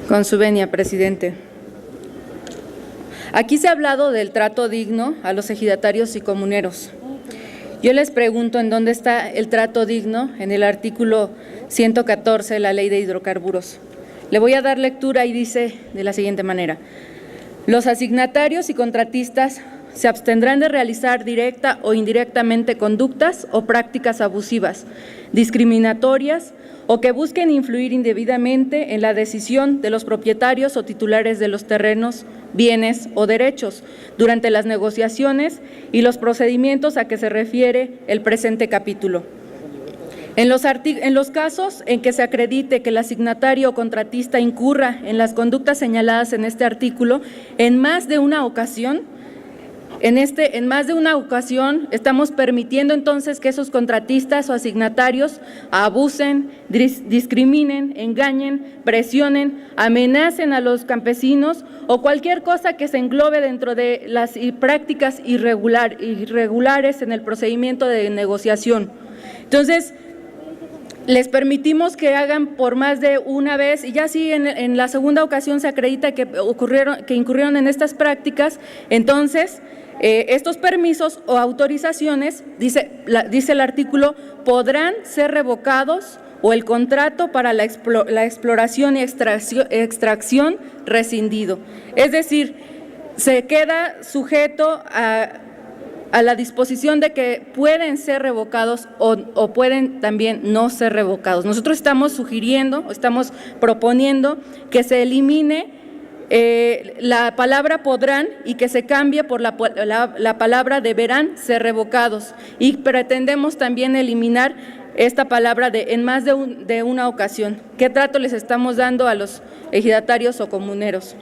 Con su venia, presidente. Aquí se ha hablado del trato digno a los ejidatarios y comuneros. Yo les pregunto en dónde está el trato digno en el artículo 114 de la Ley de Hidrocarburos. Le voy a dar lectura y dice de la siguiente manera: los asignatarios y contratistas se abstendrán de realizar directa o indirectamente conductas o prácticas abusivas, discriminatorias o que busquen influir indebidamente en la decisión de los propietarios o titulares de los terrenos, bienes o derechos durante las negociaciones y los procedimientos a que se refiere el presente capítulo. En los casos en que se acredite que el asignatario o contratista incurra en las conductas señaladas en este artículo en más de una ocasión, estamos permitiendo entonces que esos contratistas o asignatarios abusen, discriminen, engañen, presionen, amenacen a los campesinos o cualquier cosa que se englobe dentro de las prácticas irregulares en el procedimiento de negociación. Entonces, les permitimos que hagan por más de una vez, y ya si en la segunda ocasión se acredita que incurrieron en estas prácticas, entonces estos permisos o autorizaciones, dice el artículo, podrán ser revocados o el contrato para la exploración y extracción rescindido. Es decir, se queda sujeto a la disposición de que pueden ser revocados o pueden también no ser revocados. Nosotros estamos sugiriendo, estamos proponiendo que se elimine la palabra podrán y que se cambie por la palabra deberán ser revocados, y pretendemos también eliminar esta palabra de en más de una ocasión. ¿Qué trato les estamos dando a los ejidatarios o comuneros?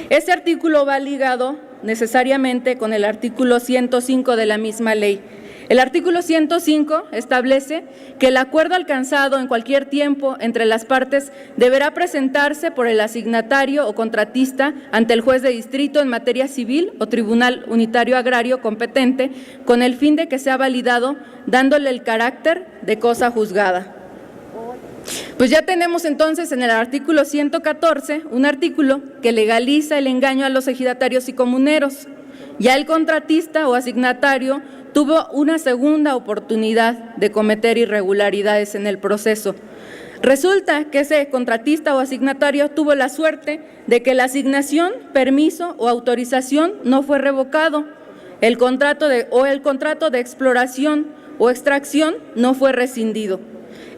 Este artículo va ligado necesariamente con el artículo 105 de la misma ley. El artículo 105 establece que el acuerdo alcanzado en cualquier tiempo entre las partes deberá presentarse por el asignatario o contratista ante el juez de distrito en materia civil o tribunal unitario agrario competente con el fin de que sea validado, dándole el carácter de cosa juzgada. Pues ya tenemos entonces en el artículo 114 un artículo que legaliza el engaño a los ejidatarios y comuneros. Ya el contratista o asignatario tuvo una segunda oportunidad de cometer irregularidades en el proceso. Resulta que ese contratista o asignatario tuvo la suerte de que la asignación, permiso o autorización no fue revocado. El contrato de exploración o extracción no fue rescindido.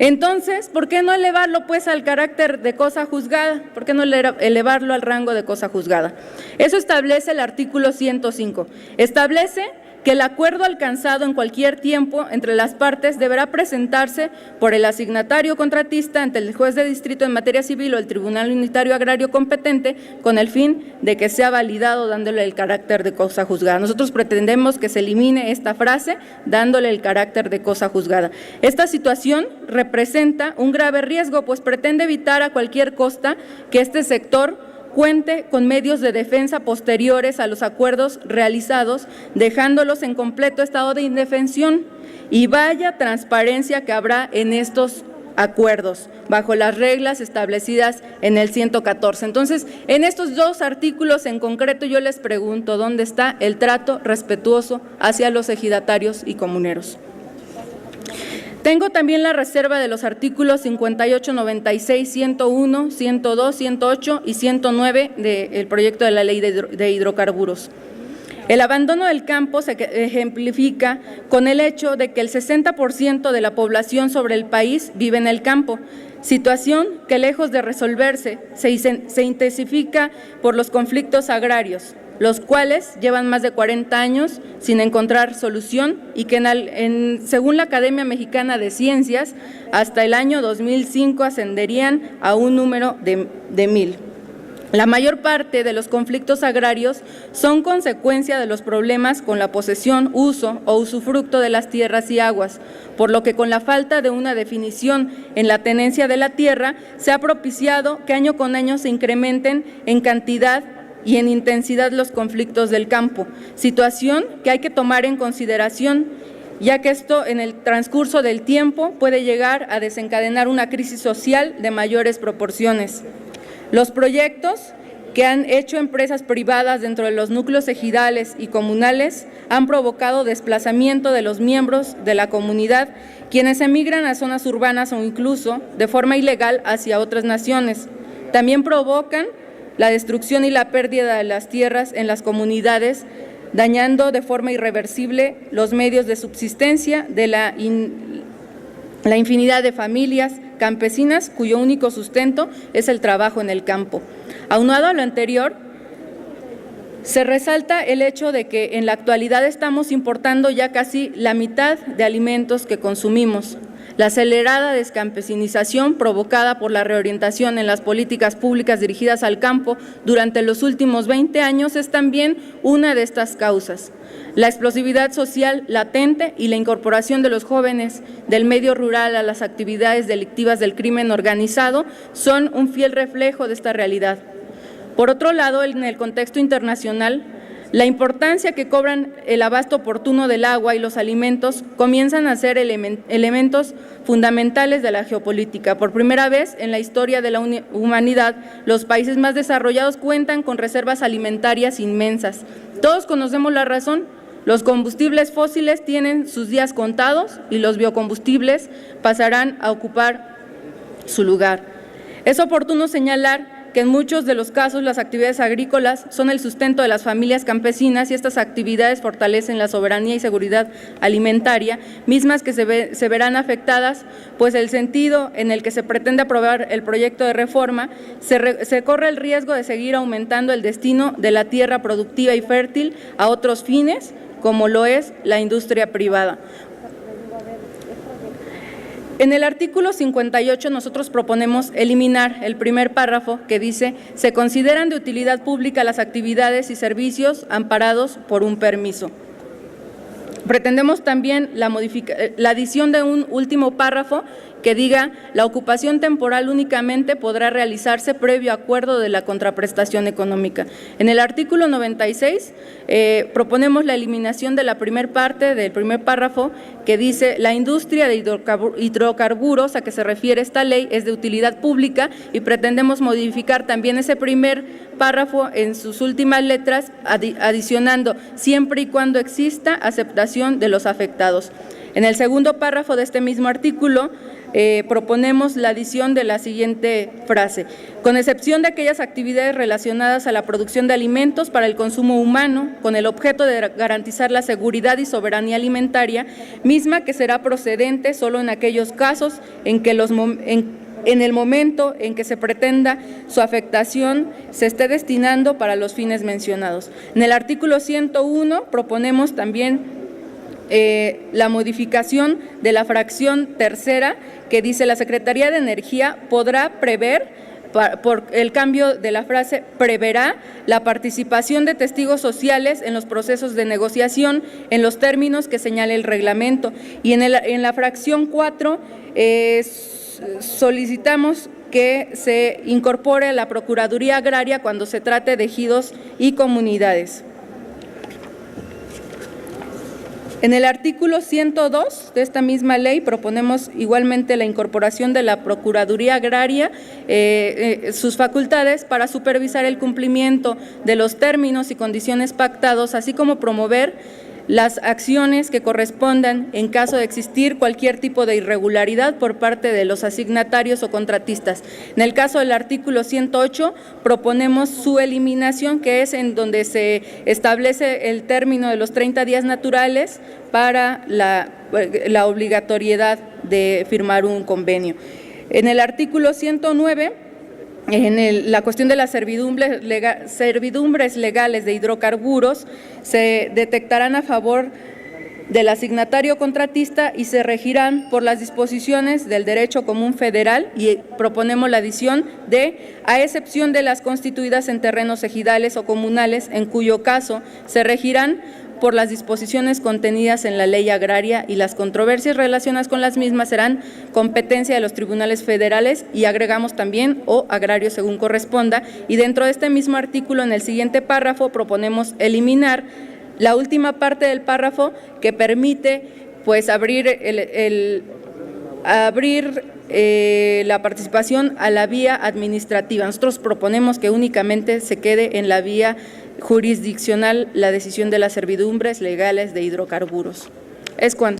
Entonces, ¿por qué no elevarlo pues al carácter de cosa juzgada? ¿Por qué no elevarlo al rango de cosa juzgada? Eso establece el artículo 105. Establece que el acuerdo alcanzado en cualquier tiempo entre las partes deberá presentarse por el asignatario contratista ante el juez de distrito en materia civil o el tribunal unitario agrario competente con el fin de que sea validado dándole el carácter de cosa juzgada. Nosotros pretendemos que se elimine esta frase dándole el carácter de cosa juzgada. Esta situación representa un grave riesgo, pues pretende evitar a cualquier costa que este sector cuente con medios de defensa posteriores a los acuerdos realizados, dejándolos en completo estado de indefensión, y vaya transparencia que habrá en estos acuerdos, bajo las reglas establecidas en el 114. Entonces, en estos dos artículos en concreto yo les pregunto, ¿dónde está el trato respetuoso hacia los ejidatarios y comuneros? Tengo también la reserva de los artículos 58, 96, 101, 102, 108 y 109 del proyecto de la Ley de Hidrocarburos. El abandono del campo se ejemplifica con el hecho de que el 60% de la población sobre el país vive en el campo, situación que lejos de resolverse se intensifica por los conflictos agrarios, los cuales llevan más de 40 años sin encontrar solución y que según la Academia Mexicana de Ciencias, hasta el año 2005 ascenderían a un número de 1000. La mayor parte de los conflictos agrarios son consecuencia de los problemas con la posesión, uso o usufructo de las tierras y aguas, por lo que con la falta de una definición en la tenencia de la tierra se ha propiciado que año con año se incrementen en cantidad y en intensidad los conflictos del campo, situación que hay que tomar en consideración, ya que esto en el transcurso del tiempo puede llegar a desencadenar una crisis social de mayores proporciones. Los proyectos que han hecho empresas privadas dentro de los núcleos ejidales y comunales han provocado desplazamiento de los miembros de la comunidad, quienes emigran a zonas urbanas o incluso de forma ilegal hacia otras naciones. También provocan la destrucción y la pérdida de las tierras en las comunidades, dañando de forma irreversible los medios de subsistencia de la infinidad de familias campesinas cuyo único sustento es el trabajo en el campo. Aunado a lo anterior, se resalta el hecho de que en la actualidad estamos importando ya casi la mitad de alimentos que consumimos. La acelerada descampesinización provocada por la reorientación en las políticas públicas dirigidas al campo durante los últimos 20 años es también una de estas causas. La explosividad social latente y la incorporación de los jóvenes del medio rural a las actividades delictivas del crimen organizado son un fiel reflejo de esta realidad. Por otro lado, en el contexto internacional, la importancia que cobran el abasto oportuno del agua y los alimentos comienzan a ser elementos fundamentales de la geopolítica. Por primera vez en la historia de la humanidad, los países más desarrollados cuentan con reservas alimentarias inmensas. Todos conocemos la razón. Los combustibles fósiles tienen sus días contados y los biocombustibles pasarán a ocupar su lugar. Es oportuno señalar que en muchos de los casos las actividades agrícolas son el sustento de las familias campesinas y estas actividades fortalecen la soberanía y seguridad alimentaria, mismas que se verán afectadas, pues el sentido en el que se pretende aprobar el proyecto de reforma se corre el riesgo de seguir aumentando el destino de la tierra productiva y fértil a otros fines, como lo es la industria privada. En el artículo 58 nosotros proponemos eliminar el primer párrafo que dice: se consideran de utilidad pública las actividades y servicios amparados por un permiso. Pretendemos también la adición de un último párrafo que diga: la ocupación temporal únicamente podrá realizarse previo acuerdo de la contraprestación económica. En el artículo 96 proponemos la eliminación de la primera parte del primer párrafo que dice: la industria de hidrocarburos a que se refiere esta ley es de utilidad pública, y pretendemos modificar también ese primer párrafo en sus últimas letras, adicionando: siempre y cuando exista aceptación de los afectados. En el segundo párrafo de este mismo artículo proponemos la adición de la siguiente frase: con excepción de aquellas actividades relacionadas a la producción de alimentos para el consumo humano, con el objeto de garantizar la seguridad y soberanía alimentaria, misma que será procedente solo en aquellos casos en que en el momento en que se pretenda su afectación se esté destinando para los fines mencionados. En el artículo 101 proponemos también la modificación de la fracción tercera que dice: la Secretaría de Energía podrá prever, por el cambio de la frase preverá, la participación de testigos sociales en los procesos de negociación en los términos que señale el reglamento. Y en la fracción 4 solicitamos que se incorpore la Procuraduría Agraria cuando se trate de ejidos y comunidades. En el artículo 102 de esta misma ley proponemos igualmente la incorporación de la Procuraduría Agraria, sus facultades para supervisar el cumplimiento de los términos y condiciones pactados, así como promover las acciones que correspondan en caso de existir cualquier tipo de irregularidad por parte de los asignatarios o contratistas. En el caso del artículo 108 proponemos su eliminación, que es en donde se establece el término de los 30 días naturales para la obligatoriedad de firmar un convenio. En el artículo 109, la cuestión de las servidumbres legales de hidrocarburos se detectarán a favor del asignatario contratista y se regirán por las disposiciones del derecho común federal, y proponemos la adición de: a excepción de las constituidas en terrenos ejidales o comunales, en cuyo caso se regirán por las disposiciones contenidas en la ley agraria y las controversias relacionadas con las mismas serán competencia de los tribunales federales, y agregamos también o agrarios según corresponda. Y dentro de este mismo artículo, en el siguiente párrafo, proponemos eliminar la última parte del párrafo que permite pues abrir la participación a la vía administrativa. Nosotros proponemos que únicamente se quede en la vía jurisdiccional la decisión de las servidumbres legales de hidrocarburos. Es cuanto.